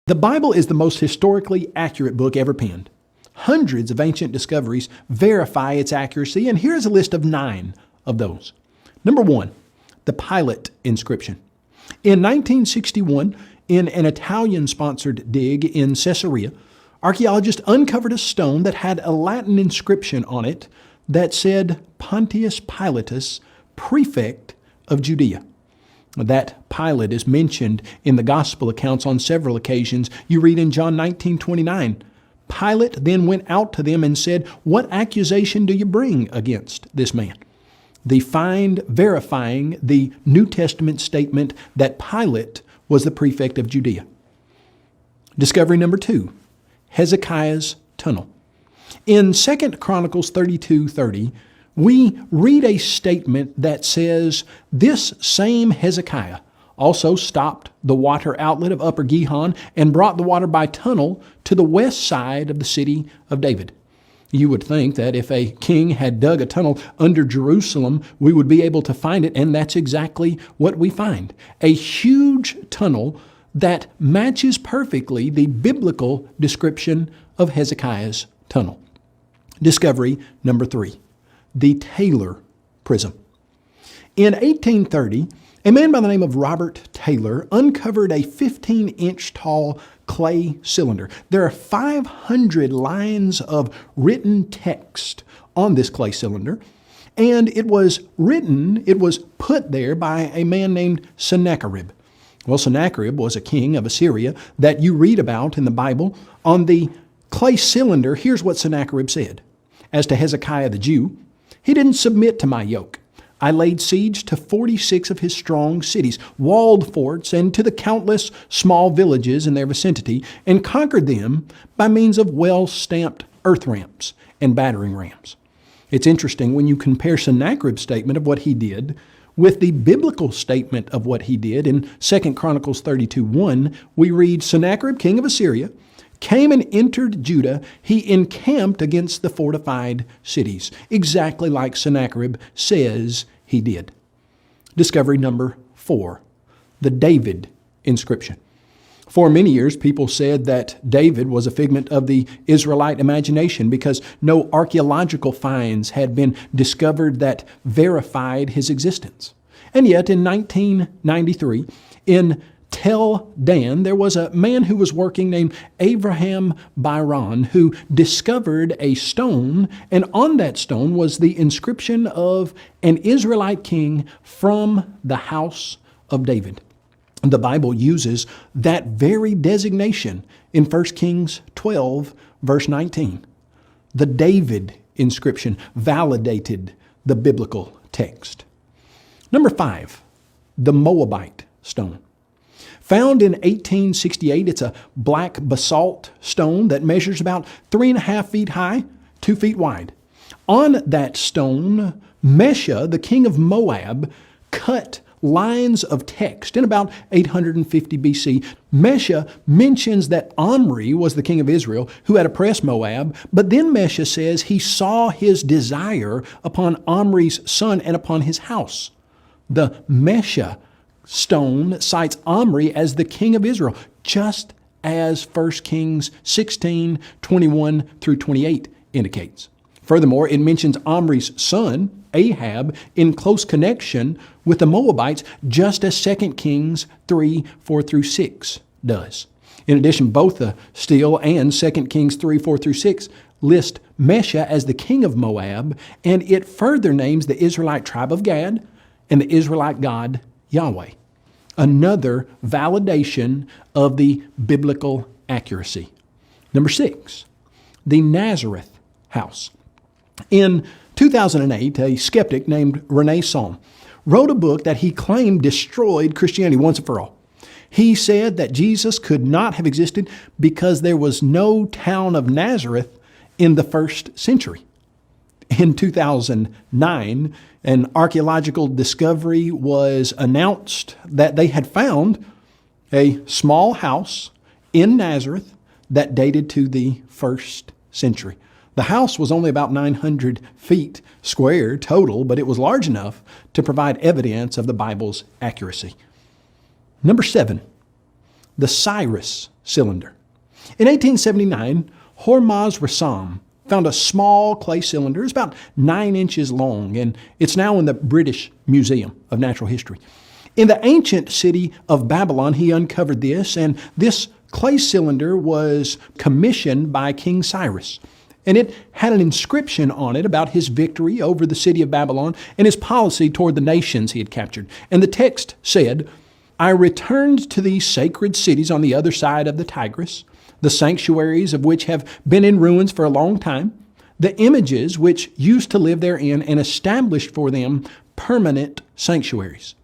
The Bible is the most historically accurate book ever penned. Hundreds of ancient discoveries verify its accuracy, and here's a list of 9 of those. Number 1, the Pilate inscription. In 1961, in an Italian-sponsored dig in Caesarea, archaeologists uncovered a stone that had a Latin inscription on it that said Pontius Pilatus, prefect of Judea. That Pilate is mentioned in the gospel accounts on several occasions. You read in John 19:29, Pilate then went out to them and said, "What accusation do you bring against this man?" The find verifying the New Testament statement that Pilate was the prefect of Judea. Discovery number 2, Hezekiah's tunnel. In 2 Chronicles 32:30, we read a statement that says, "This same Hezekiah also stopped the water outlet of Upper Gihon and brought the water by tunnel to the west side of the city of David." You would think that if a king had dug a tunnel under Jerusalem, we would be able to find it, and that's exactly what we find. A huge tunnel that matches perfectly the biblical description of Hezekiah's tunnel. Discovery number 3, the Taylor Prism. In 1830, a man by the name of Robert Taylor uncovered a 15-inch tall clay cylinder. There are 500 lines of written text on this clay cylinder, and it was put there by a man named Sennacherib. Well, Sennacherib was a king of Assyria that you read about in the Bible. On the clay cylinder, here's what Sennacherib said. As to Hezekiah the Jew, he didn't submit to my yoke. I laid siege to 46 of his strong cities, walled forts, and to the countless small villages in their vicinity, and conquered them by means of well-stamped earth ramps and battering rams. It's interesting when you compare Sennacherib's statement of what he did with the biblical statement of what he did. In 2 Chronicles 32:1, we read, Sennacherib, king of Assyria, came and entered Judah. He encamped against the fortified cities, exactly like Sennacherib says he did. Discovery number 4, the David inscription. For many years, people said that David was a figment of the Israelite imagination because no archaeological finds had been discovered that verified his existence. And yet, in 1993, in Tel Dan, there was a man who was working named Avraham Biran who discovered a stone, and on that stone was the inscription of an Israelite king from the house of David. The Bible uses that very designation in 1 Kings 12, verse 19. The David inscription validated the biblical text. Number 5, the Moabite stone. Found in 1868, it's a black basalt stone that measures about 3.5 feet high, 2 feet wide. On that stone, Mesha, the king of Moab, cut lines of text in about 850 BC. Mesha mentions that Omri was the king of Israel who had oppressed Moab, but then Mesha says he saw his desire upon Omri's son and upon his house. The Mesha stone cites Omri as the king of Israel, just as 1 Kings 16, 21 through 28 indicates. Furthermore, it mentions Omri's son, Ahab, in close connection with the Moabites, just as 2 Kings 3, 4 through 6 does. In addition, both the Steel and 2 Kings 3, 4 through 6 list Mesha as the king of Moab, and it further names the Israelite tribe of Gad and the Israelite God Yahweh. Another validation of the biblical accuracy. Number 6, the Nazareth house. In 2008, a skeptic named Rene Salm wrote a book that he claimed destroyed Christianity once and for all. He said that Jesus could not have existed because there was no town of Nazareth in the 1st century. In 2009, an archaeological discovery was announced that they had found a small house in Nazareth that dated to the 1st century. The house was only about 900 feet square total, but it was large enough to provide evidence of the Bible's accuracy. Number 7, the Cyrus cylinder. In 1879, Hormuz Rassam found a small clay cylinder. It's about 9 inches long, and it's now in the British Museum of Natural History. In the ancient city of Babylon, he uncovered this, and this clay cylinder was commissioned by King Cyrus. And it had an inscription on it about his victory over the city of Babylon and his policy toward the nations he had captured. And the text said, "I returned to these sacred cities on the other side of the Tigris, the sanctuaries of which have been in ruins for a long time, the images which used to live therein, and established for them permanent sanctuaries."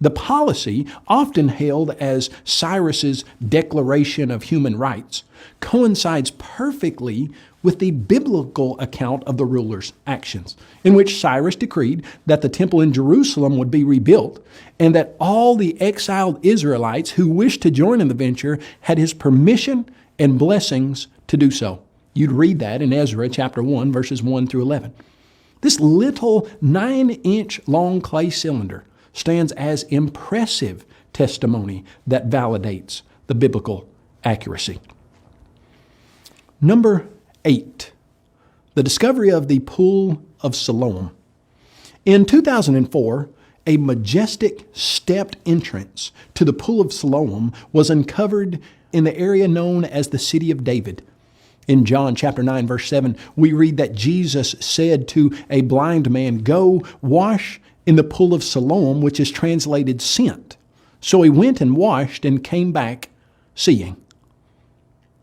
The policy, often hailed as Cyrus's Declaration of Human Rights, coincides perfectly with the biblical account of the ruler's actions, in which Cyrus decreed that the temple in Jerusalem would be rebuilt and that all the exiled Israelites who wished to join in the venture had his permission and blessings to do so. You'd read that in Ezra chapter 1, verses 1 through 11. This little 9-inch long clay cylinder stands as impressive testimony that validates the biblical accuracy. Number 8, the discovery of the Pool of Siloam. In 2004, a majestic stepped entrance to the Pool of Siloam was uncovered in the area known as the City of David. In John chapter 9, verse 7, we read that Jesus said to a blind man, "Go wash in the Pool of Siloam," which is translated sent. So he went and washed and came back seeing.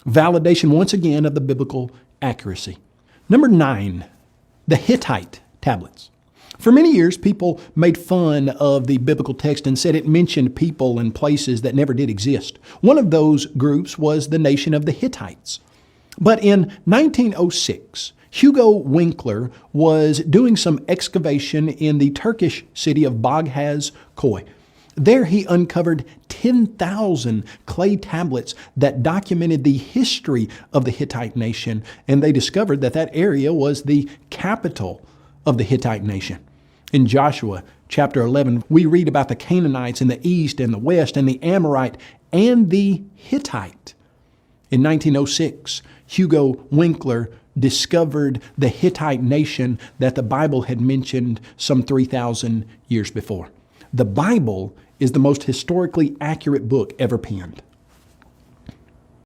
Validation once again of the biblical accuracy. Number 9, the Hittite tablets. For many years, people made fun of the biblical text and said it mentioned people and places that never did exist. One of those groups was the nation of the Hittites. But in 1906, Hugo Winkler was doing some excavation in the Turkish city of Baghdaz Koy. There he uncovered 10,000 clay tablets that documented the history of the Hittite nation, and they discovered that that area was the capital of the Hittite nation. In Joshua chapter 11, we read about the Canaanites in the east and the west, and the Amorite and the Hittite. In 1906, Hugo Winkler discovered the Hittite nation that the Bible had mentioned some 3,000 years before. The Bible is the most historically accurate book ever penned.